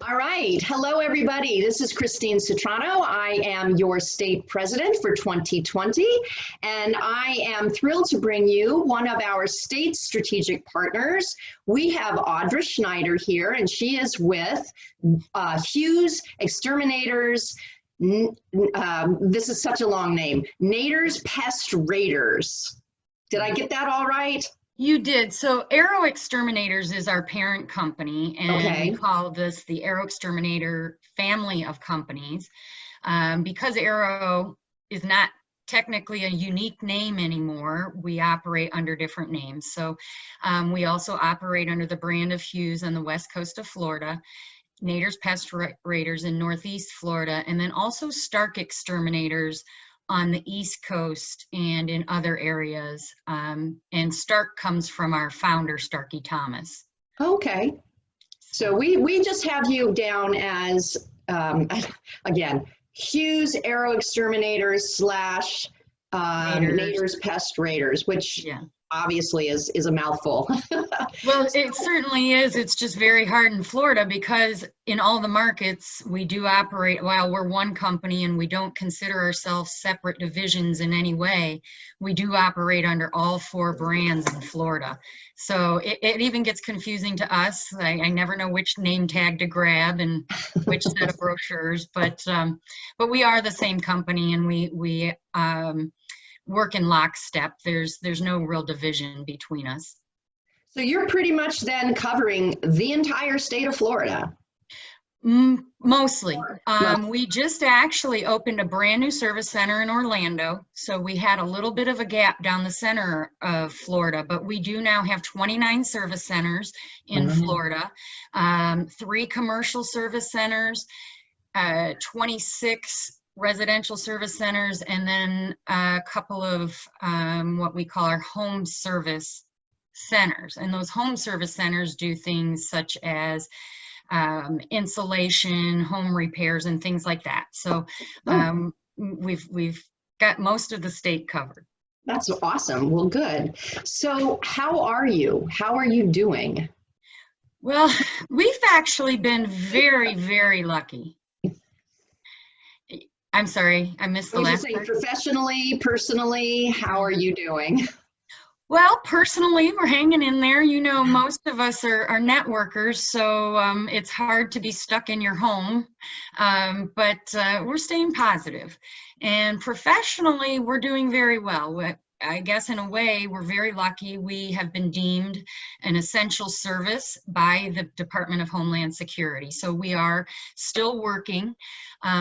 All right. Hello, everybody. This is Christine Citrano. I am your state president for 2020, and I am thrilled to bring you one of our state strategic partners. We have Audra Schneider here, and she is with Hughes-Exterminators. This is such a long name. Naders Pest Raiders. Did I get that all right? You did. So Hughes-Exterminators is our parent company, and we call this the Hughes-Exterminator family of companies because Arrow is not technically a unique name anymore. We operate under different names. So we also operate under the brand of Hughes on the west coast of Florida, Naders Pest Raiders in northeast Florida, and then also Stark Exterminators on the East Coast and in other areas. And Stark comes from our founder, Starkey Thomas. Okay. So we just have you down as, again, Hughes Hughes-Exterminators slash Naders Pest Raiders, which obviously is a mouthful. Well, it certainly is. It's just very hard in Florida because in all the markets we do operate, while we're one company and we don't consider ourselves separate divisions in any way, we do operate under all four brands in Florida. So it even gets confusing to us. I never know which name tag to grab and which set of brochures, but we are the same company, and we work in lockstep. There's no real division between us. So you're pretty much then covering the entire state of Florida. Mostly. We just actually opened a brand new service center in Orlando. So we had a little bit of a gap down the center of Florida, but we do now have 29 service centers in Florida, 3 commercial service centers, 26 residential service centers, and then a couple of what we call our home service centers. And those home service centers do things such as insulation, home repairs, and things like that. So we've got most of the state covered. That's awesome. Well, good. So how are you? How are you doing? Well, we've actually been very, very lucky. I'm sorry, I missed the last part. Professionally, personally, how are you doing? Well, personally, we're hanging in there. You know, most of us are networkers, so it's hard to be stuck in your home, but we're staying positive. And professionally, we're doing very well. I guess in a way, we're very lucky. We have been deemed an essential service by the Department of Homeland Security. So we are still working.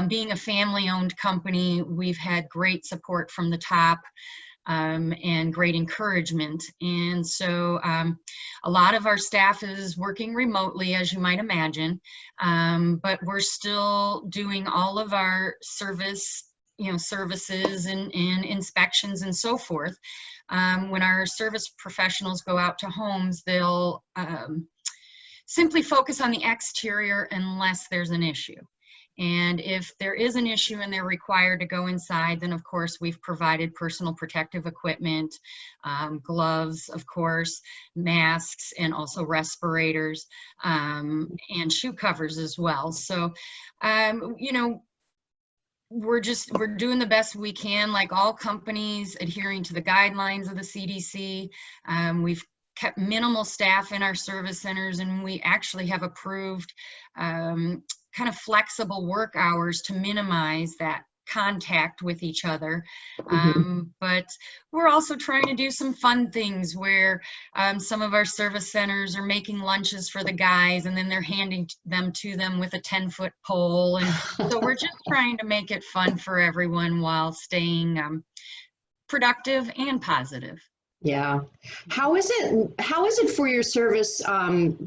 Being a family-owned company, we've had great support from the top and great encouragement. And so a lot of our staff is working remotely, as you might imagine, but we're still doing all of our services and inspections and so forth. When our service professionals go out to homes, they'll simply focus on the exterior unless there's an issue. And if there is an issue and they're required to go inside, then of course we've provided personal protective equipment, gloves, of course, masks, and also respirators, and shoe covers as well. So, you know, we're doing the best we can, like all companies, adhering to the guidelines of the CDC. We've kept minimal staff in our service centers, and we actually have approved kind of flexible work hours to minimize that contact with each other. But we're also trying to do some fun things where some of our service centers are making lunches for the guys, and then they're handing them to them with a 10-foot pole. And so we're just trying to make it fun for everyone while staying productive and positive. Yeah. How is it for your service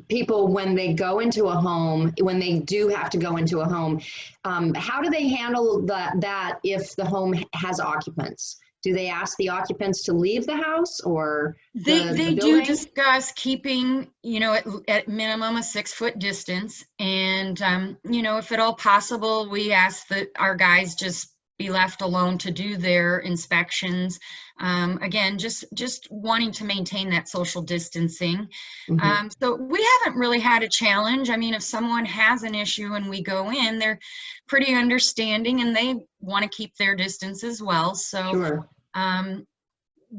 people when they go into a home, when they do have to go into a home? How do they handle that if the home has occupants? Do they ask the occupants to leave the house, or they do discuss keeping, you know, at minimum a 6-foot distance, and you know, if at all possible, we ask that our guys just be left alone to do their inspections. Again, just wanting to maintain that social distancing. Mhm. So we haven't really had a challenge. I mean, if someone has an issue and we go in, they're pretty understanding and they want to keep their distance as well. So, Sure.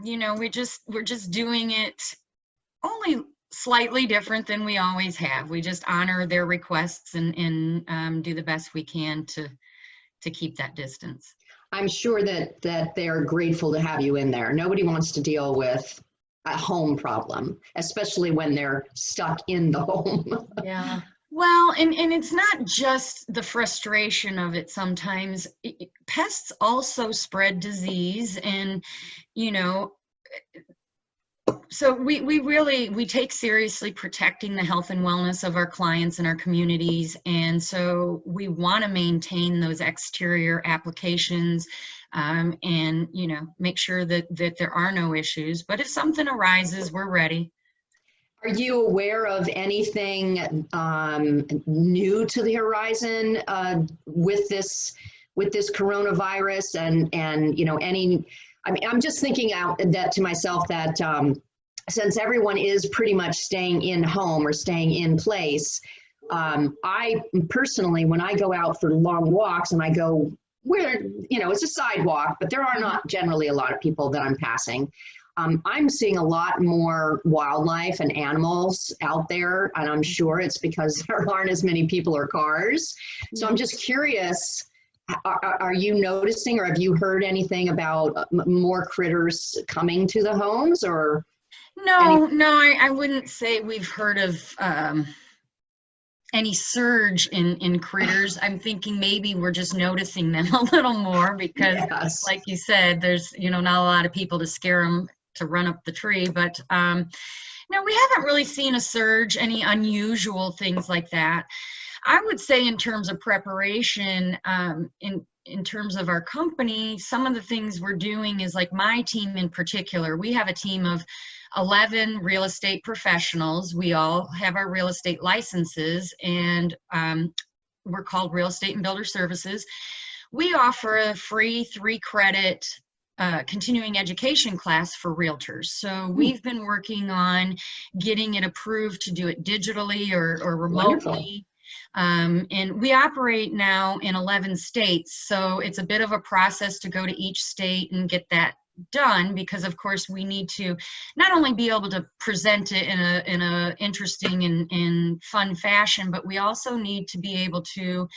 you know, we're just doing it only slightly different than we always have. We just honor their requests and do the best we can to keep that distance. I'm sure that they're grateful to have you in there. Nobody wants to deal with a home problem, especially when they're stuck in the home. Yeah. Well, and it's not just the frustration of it sometimes. Pests also spread disease and, you know, so we take seriously protecting the health and wellness of our clients and our communities, and so we want to maintain those exterior applications, and you know, make sure that there are no issues. But if something arises, we're ready. Are you aware of anything new to the horizon with this coronavirus and you know any? I mean, I'm just thinking out that to myself that since everyone is pretty much staying in home or staying in place, I personally, when I go out for long walks and I go where, you know, it's a sidewalk, but there are not generally a lot of people that I'm passing. I'm seeing a lot more wildlife and animals out there, and I'm sure it's because there aren't as many people or cars. So I'm just curious, are you noticing or have you heard anything about more critters coming to the homes or? No, I wouldn't say we've heard of any surge in critters. I'm thinking maybe we're just noticing them a little more because, Yes. like you said, there's, you know, not a lot of people to scare them to run up the tree. But no, we haven't really seen a surge, any unusual things like that. I would say in terms of preparation, in terms of our company, some of the things we're doing is like my team in particular. We have a team of 11 real estate professionals. We all have our real estate licenses, and we're called Real Estate and Builder Services. We offer a free 3-credit continuing education class for realtors. So we've been working on getting it approved to do it digitally or remotely. Wonderful. And we operate now in 11 states, so it's a bit of a process to go to each state and get that done, because of course we need to not only be able to present it in a interesting and fun fashion, but we also need to be able to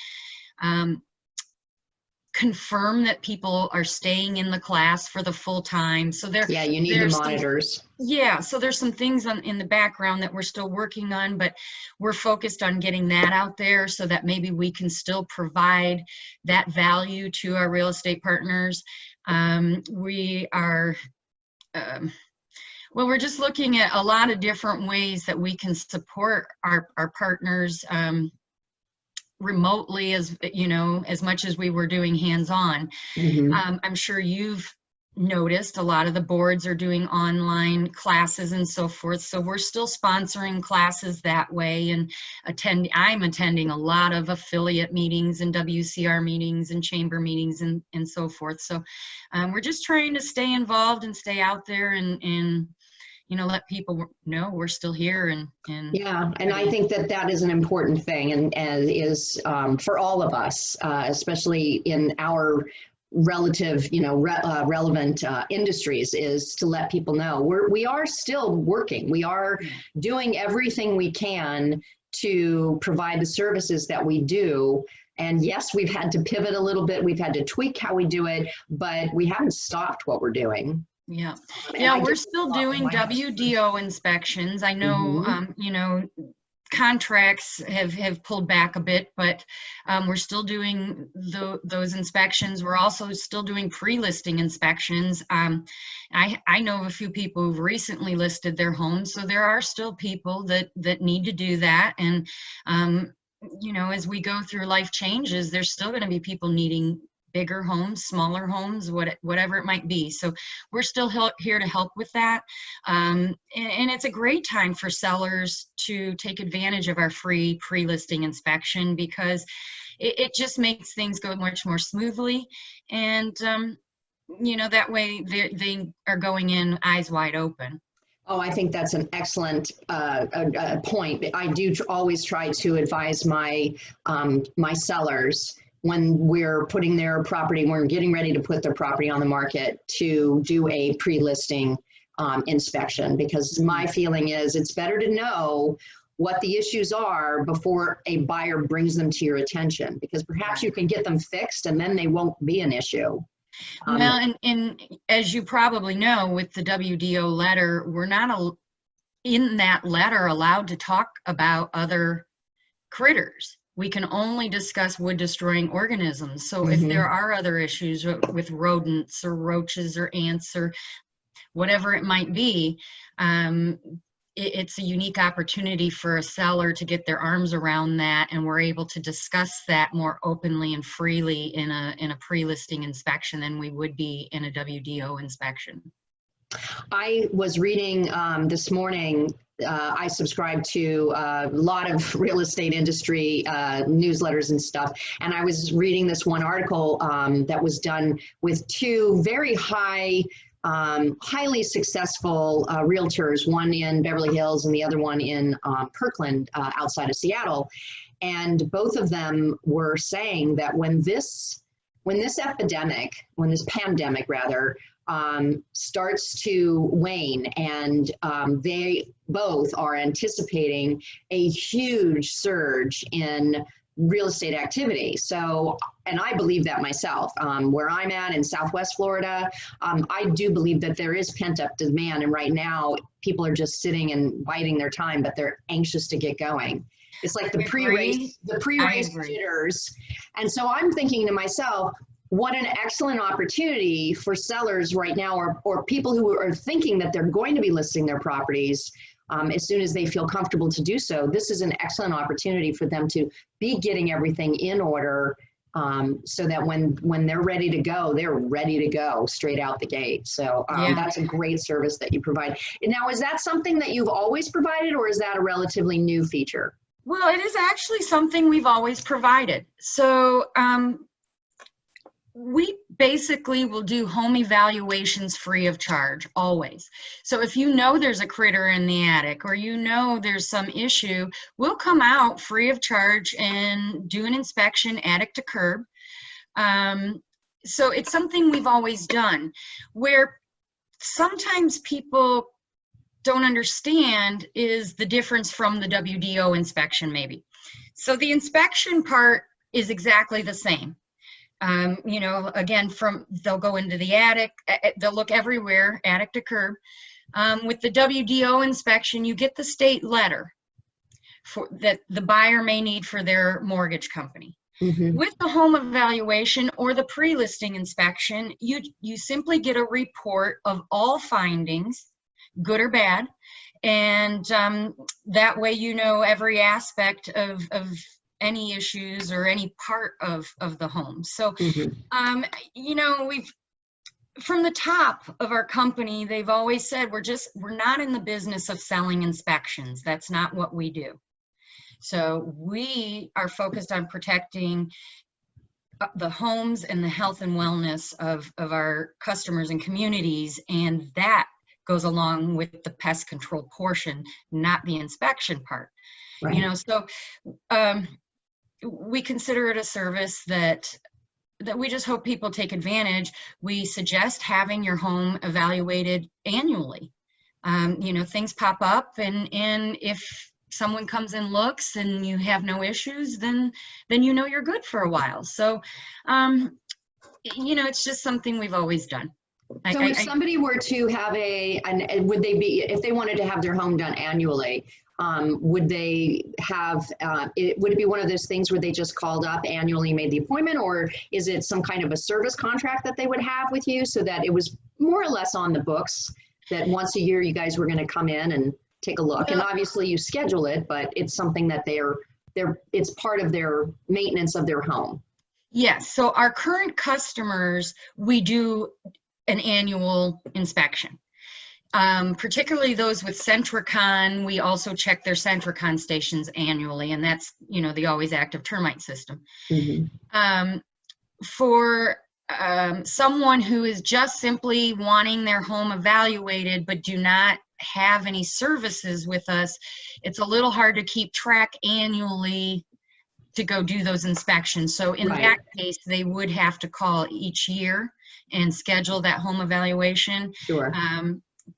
confirm that people are staying in the class for the full time. So Yeah, you need the monitors. Yeah, so there's some things in the background that we're still working on, but we're focused on getting that out there so that maybe we can still provide that value to our real estate partners. We are, well, we're just looking at a lot of different ways that we can support our partners remotely, as you know, as much as we were doing hands-on. I'm sure you've noticed a lot of the boards are doing online classes and so forth, so we're still sponsoring classes that way, and I'm attending a lot of affiliate meetings and WCR meetings and chamber meetings and so forth. So we're just trying to stay involved and stay out there and you know, let people know we're still here. And yeah, and I think that is an important thing, and is for all of us, especially in our relative, you know, relevant industries, is to let people know we are still working. We are doing everything we can to provide the services that we do. And yes, we've had to pivot a little bit. We've had to tweak how we do it, but we haven't stopped what we're doing. Yeah, yeah, we're still doing WDO inspections. I know, you know, contracts have pulled back a bit, but we're still doing those inspections. We're also still doing pre-listing inspections. I know of a few people who've recently listed their homes, so there are still people that need to do that. And you know, as we go through life changes, there's still going to be people needing bigger homes, smaller homes, whatever it might be. So we're still here to help with that. And it's a great time for sellers to take advantage of our free pre-listing inspection, because it just makes things go much more smoothly. And, that way they are going in eyes wide open. Oh, I think that's an excellent point. I do always try to advise my sellers when we're putting their property, when we're getting ready to put their property on the market, to do a pre-listing inspection, because my feeling is it's better to know what the issues are before a buyer brings them to your attention, because perhaps you can get them fixed and then they won't be an issue. Well, and as you probably know, with the WDO letter, we're not in that letter allowed to talk about other critters. We can only discuss wood destroying organisms. So if there are other issues with rodents or roaches or ants or whatever it might be, it's a unique opportunity for a seller to get their arms around that, and we're able to discuss that more openly and freely in a pre-listing inspection than we would be in a WDO inspection. I was reading this morning, I subscribe to a lot of real estate industry newsletters and stuff, and I was reading this one article that was done with two very highly successful realtors, one in Beverly Hills and the other one in Kirkland, outside of Seattle. And both of them were saying that when this pandemic rather, starts to wane, and they both are anticipating a huge surge in real estate activity. So, and I believe that myself, where I'm at in Southwest Florida, I do believe that there is pent up demand. And right now people are just sitting and biding their time, but they're anxious to get going. It's like the pre-race jitters. And so I'm thinking to myself, what an excellent opportunity for sellers right now, or people who are thinking that they're going to be listing their properties as soon as they feel comfortable to do so. This is an excellent opportunity for them to be getting everything in order, so that when they're ready to go, they're ready to go straight out the gate. So that's a great service that you provide. Now, is that something that you've always provided, or is that a relatively new feature? Well, it is actually something we've always provided. So we basically will do home evaluations free of charge, always. So if you know there's a critter in the attic, or you know there's some issue, we'll come out free of charge and do an inspection attic to curb. So it's something we've always done. Where sometimes people don't understand is the difference from the WDO inspection maybe. So the inspection part is exactly the same. Again, they'll go into the attic, they'll look everywhere, attic to curb. With the WDO inspection, you get the state letter that the buyer may need for their mortgage company. With the home evaluation or the pre-listing inspection, you simply get a report of all findings, good or bad, and that way you know every aspect of any issues or any part of the home. So, we've, from the top of our company, they've always said, we're not in the business of selling inspections. That's not what we do. So we are focused on protecting the homes and the health and wellness of our customers and communities. And that goes along with the pest control portion, not the inspection part. Right. So, we consider it a service that we just hope people take advantage. We suggest having your home evaluated annually. Things pop up, and if someone comes and looks and you have no issues, then you're good for a while. So, it's just something we've always done. So if somebody were to have would they be, if they wanted to have their home done annually, would they have, would it be one of those things where they just called up annually, made the appointment, or is it some kind of a service contract that they would have with you, so that it was more or less on the books that once a year you guys were going to come in and take a look? And obviously you schedule it, but it's something that it's part of their maintenance of their home. Yes. So our current customers, we do an annual inspection. Particularly those with Centricon. We also check their Centricon stations annually, and that's, you know, the always active termite system. Mm-hmm. For someone who is just simply wanting their home evaluated but do not have any services with us, it's a little hard to keep track annually to go do those inspections. So in that case, they would have to call each year and schedule that home evaluation. Sure.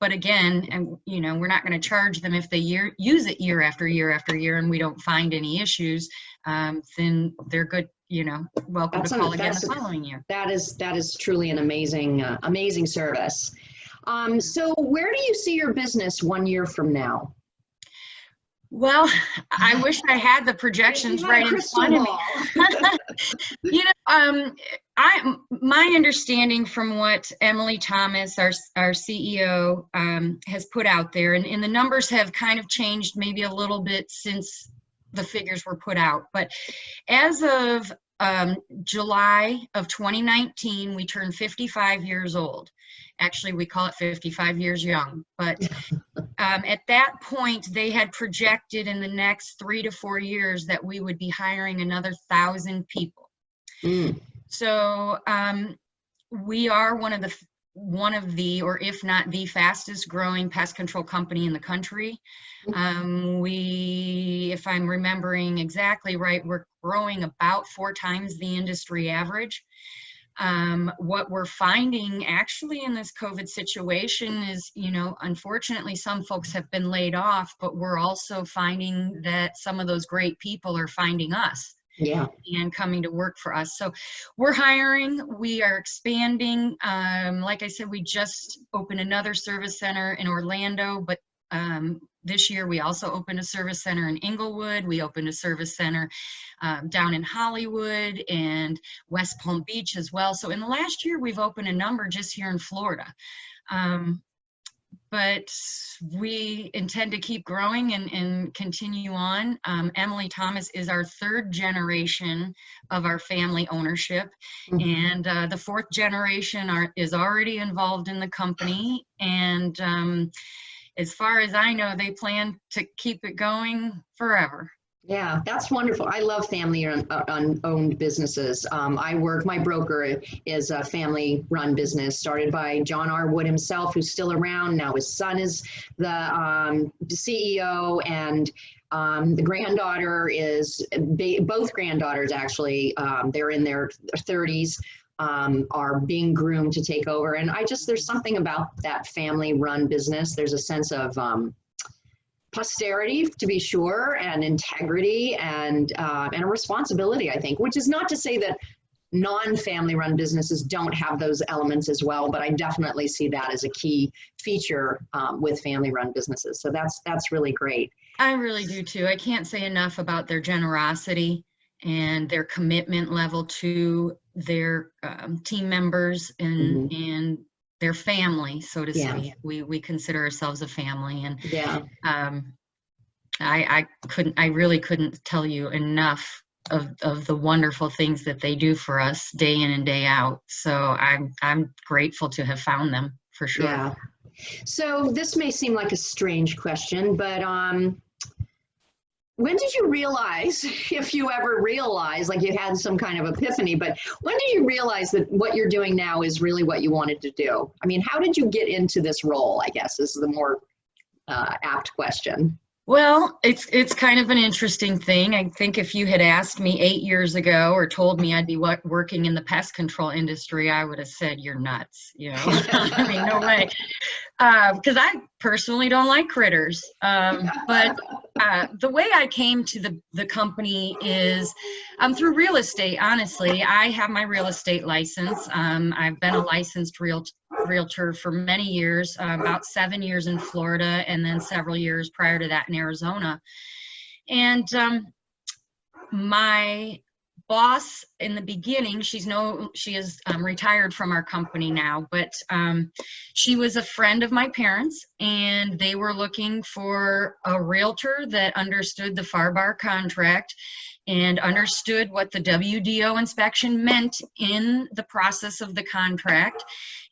But again, and you know, we're not going to charge them if they use it year after year after year and we don't find any issues. Then they're good, you know, welcome to call again the following year. That is truly an amazing service. So where do you see your business 1 year from now? Well, I wish I had the projections right in front of me. You know, my understanding from what Emily Thomas, our CEO, has put out there, and the numbers have kind of changed maybe a little bit since the figures were put out, but as of July of 2019, we turned 55 years old. Actually, we call it 55 years young, but at that point, they had projected in the next 3 to 4 years that we would be hiring another 1,000 people. So we are one of the, or if not the fastest growing pest control company in the country. If I'm remembering exactly right, we're growing about 4 times the industry average. What we're finding actually in this COVID situation is, you know, unfortunately some folks have been laid off, but we're also finding that some of those great people are finding us. And coming to work for us. So we're hiring, we are expanding. Like I said, we just opened another service center in Orlando, but this year we also opened a service center in Inglewood. We opened a service center down in Hollywood and West Palm Beach as well. So in the last year, we've opened a number just here in Florida. But we intend to keep growing and continue on. Emily Thomas is our 3rd generation of our family ownership, and the 4th generation is already involved in the company. And as far as I know, they plan to keep it going forever. Yeah, that's wonderful. I love family-owned businesses. My broker is a family-run business started by John R. Wood himself, who's still around. Now his son is the CEO, and the granddaughter is, both granddaughters actually, they're in their 30s, are being groomed to take over. And there's something about that family-run business. There's a sense of posterity, to be sure, and integrity, and a responsibility, I think, which is not to say that non-family run businesses don't have those elements as well, but I definitely see that as a key feature with family run businesses. So that's really great. I really do too. I can't say enough about their generosity and their commitment level to their team members and their family, so to speak. We consider ourselves a family, and I really couldn't tell you enough of the wonderful things that they do for us day in and day out. So I'm grateful to have found them, for sure. Yeah. So this may seem like a strange question, but when did you realize, if you ever realized, like you had some kind of epiphany, but when did you realize that what you're doing now is really what you wanted to do? I mean, how did you get into this role, I guess, is the more apt question. Well, it's kind of an interesting thing. I think if you had asked me 8 years ago or told me I'd be working in the pest control industry, I would have said, you're nuts, you know. I mean, no way. Because I personally don't like critters. But the way I came to the company is through real estate, honestly. I have my real estate license. I've been a licensed realtor for many years, about 7 years in Florida, and then several years prior to that in Arizona. And my boss in the beginning, she is retired from our company now, but she was a friend of my parents, and they were looking for a realtor that understood the FAR contract and understood what the WDO inspection meant in the process of the contract.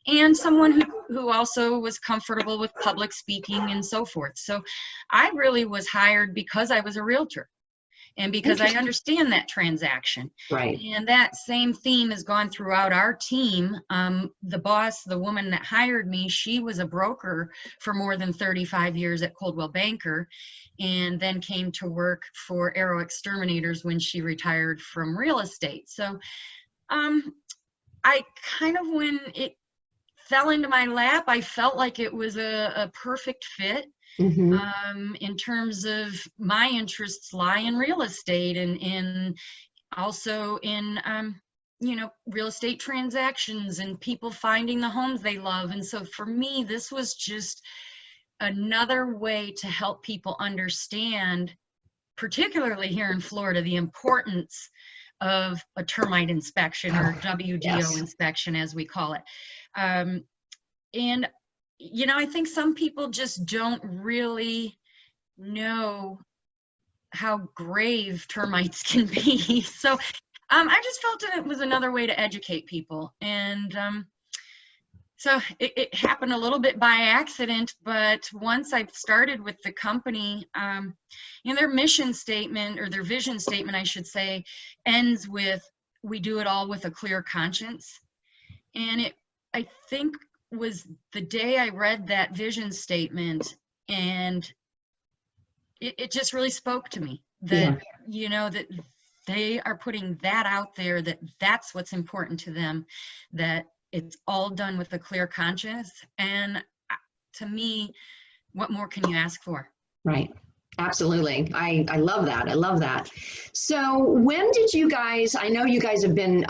and someone who also was comfortable with public speaking and so forth. So I really was hired because I was a realtor and because I understand that transaction. Right. And that same theme has gone throughout our team. The boss, the woman that hired me, she was a broker for more than 35 years at Coldwell Banker, and then came to work for Hughes-Exterminators when she retired from real estate. So I kind of, when it fell into my lap, I felt like it was a perfect fit. In terms of my interests lie in real estate and also in real estate transactions and people finding the homes they love. And so for me, this was just another way to help people understand, particularly here in Florida, the importance of a termite inspection, or WDO inspection, as we call it. And I think some people just don't really know how grave termites can be. So I just felt that it was another way to educate people. And so it happened a little bit by accident, but once I started with the company, their mission statement, or their vision statement, I should say, ends with, "We do it all with a clear conscience." And I think, was the day I read that vision statement, and it just really spoke to me that, that they are putting that out there, that's what's important to them, that it's all done with a clear conscience. And to me, what more can you ask for? Right. Absolutely. I love that. I love that. So when did you guys, I know you guys have been,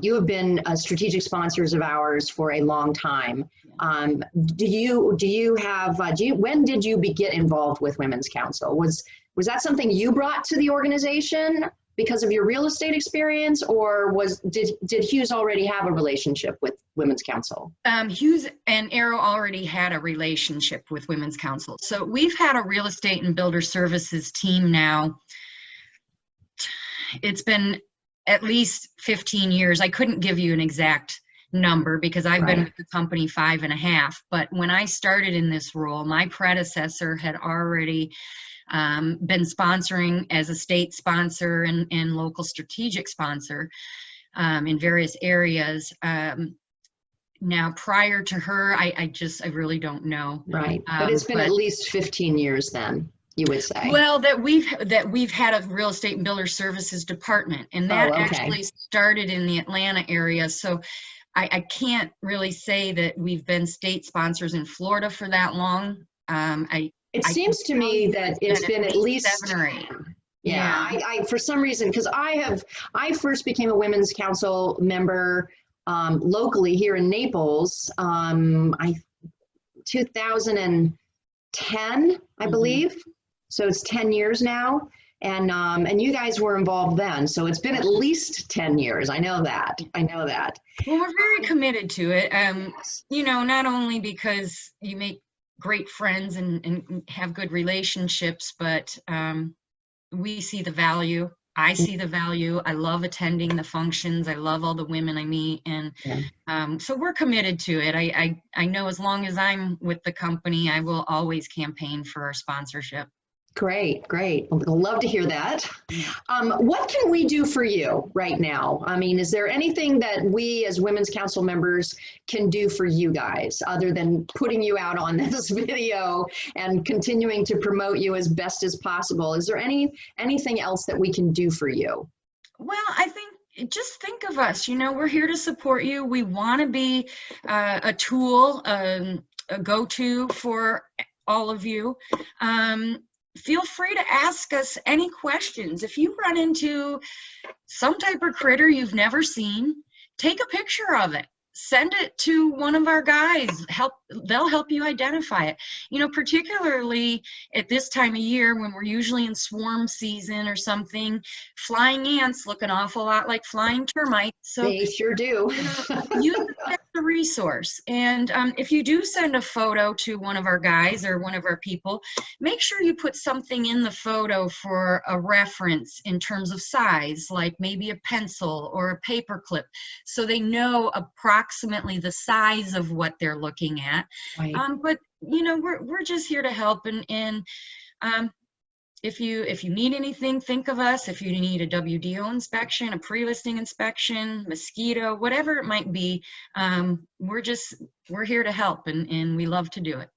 you have been strategic sponsors of ours for a long time. When did you get involved with Women's Council? Was that something you brought to the organization because of your real estate experience, or did Hughes already have a relationship with Women's Council? Hughes and Arrow already had a relationship with Women's Council. So we've had a real estate and builder services team now. It's been at least 15 years. I couldn't give you an exact number because I've been with the company 5.5. But when I started in this role, my predecessor had already been sponsoring as a state sponsor and local strategic sponsor in various areas. Now, prior to her, I really don't know. Right, but it's been at least 15 years then, you would say. Well, that we've had a real estate and builder services department, and that actually started in the Atlanta area. So I can't really say that we've been state sponsors in Florida for that long. It seems to me that it's been at least 7 or 8. Yeah, I for some reason, because I first became a Women's Council member locally here in Naples, 2010, I believe. So it's 10 years now, and you guys were involved then. So it's been at least 10 years. I know that. Well, we're very committed to it. Not only because you make great friends and have good relationships, but we see the value. I see the value. I love attending the functions. I love all the women I meet, and so we're committed to it. I know as long as I'm with the company, I will always campaign for our sponsorship. Great. I'd love to hear that. What can we do for you right now? I mean, is there anything that we as Women's Council members can do for you guys other than putting you out on this video and continuing to promote you as best as possible? Is there anything else that we can do for you? Well, I think, just think of us. We're here to support you. We want to be a tool, a go-to for all of you. Feel free to ask us any questions. If you run into some type of critter you've never seen, take a picture of it. Send it to one of our guys. They'll help you identify it. Particularly at this time of year when we're usually in swarm season or something, flying ants look an awful lot like flying termites. So they sure do. Use the a resource. And if you do send a photo to one of our guys or one of our people, make sure you put something in the photo for a reference in terms of size, like maybe a pencil or a paper clip, so they know approximately the size of what they're looking at. Right. But you know, we're just here to help, and if you need anything, think of us. If you need a WDO inspection, a pre-listing inspection, mosquito, whatever it might be, we're here to help, and we love to do it.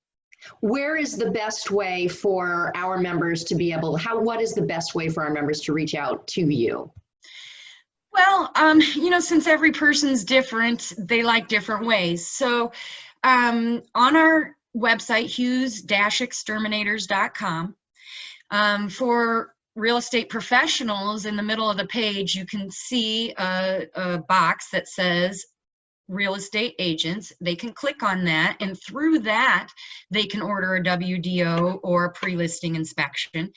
Where is the best way for our members to be able, what is the best way for our members to reach out to you? Well, you know, since every person's different, they like different ways. So on our website, Hughes-Exterminators.com, for real estate professionals, in the middle of the page, you can see a box that says real estate agents. They can click on that, and through that, they can order a WDO or a pre-listing inspection.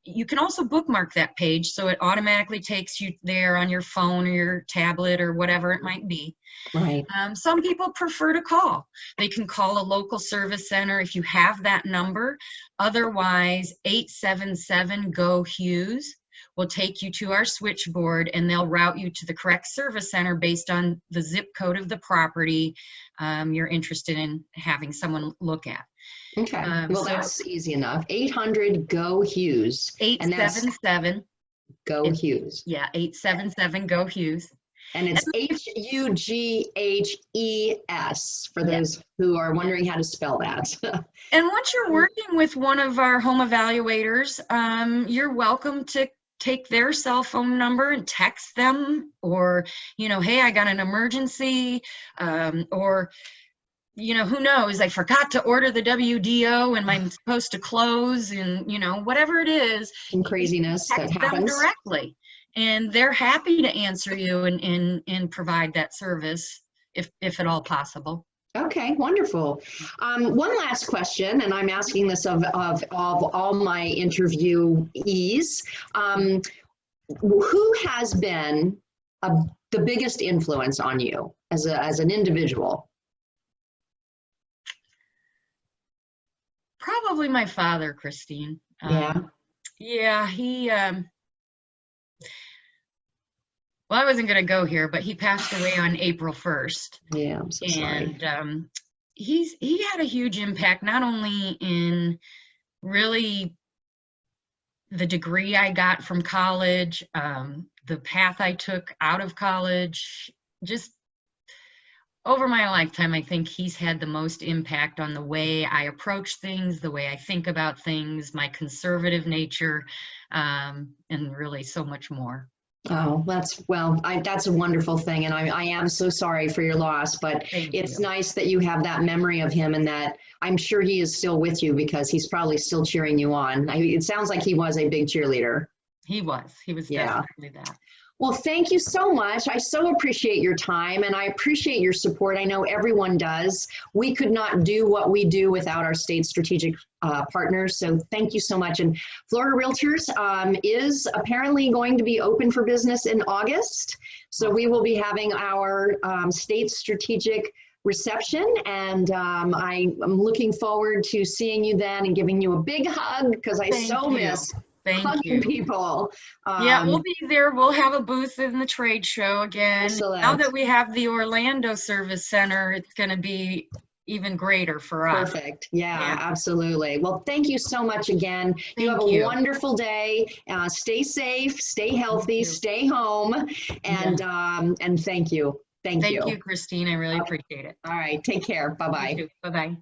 You can also bookmark that page, so it automatically takes you there on your phone or your tablet or whatever it might be. Right. Some people prefer to call. They can call a local service center if you have that number. Otherwise, 877-GO-HUGHES will take you to our switchboard, and they'll route you to the correct service center based on the zip code of the property you're interested in having someone look at. Okay. Well, so that's easy enough. 800-GO-HUGHES. 877-GO-HUGHES. Yeah, 877-GO-HUGHES. And it's Hughes for those who are wondering how to spell that. And once you're working with one of our home evaluators, you're welcome to take their cell phone number and text them, or, you know, hey, I got an emergency, or, you know, who knows, I forgot to order the WDO and I'm supposed to close, and, you know, whatever it is. Some craziness that happens. Them directly, and they're happy to answer you and provide that service if at all possible. Okay, wonderful. One last question, and I'm asking this of all my interviewees. Who has been the biggest influence on you as an individual? Probably my father, Christine. Yeah, he, well, I wasn't going to go here, but he passed away on April 1st. Yeah, I'm so sorry. And he had a huge impact, not only in really the degree I got from college, the path I took out of college, just over my lifetime, I think he's had the most impact on the way I approach things, the way I think about things, my conservative nature, and really so much more. Oh, that's a wonderful thing, and I am so sorry for your loss, but it's nice that you have that memory of him, and that I'm sure he is still with you, because he's probably still cheering you on. It sounds like he was a big cheerleader. He was definitely that. Well, thank you so much. I so appreciate your time, and I appreciate your support. I know everyone does. We could not do what we do without our state strategic partners, so thank you so much. And Florida Realtors is apparently going to be open for business in August, so we will be having our state strategic reception, and I'm looking forward to seeing you then and giving you a big hug, because I miss hugging people. Yeah, we'll be there. We'll have a booth in the trade show again. Excellent. Now that we have the Orlando Service Center, it's going to be even greater for us. Perfect. Yeah, absolutely. Well, thank you so much again. You have a wonderful day. Stay safe, stay healthy, stay home, and thank you. Thank you. Thank you, Christine. I really appreciate it. All right. Take care. Bye-bye. Bye-bye.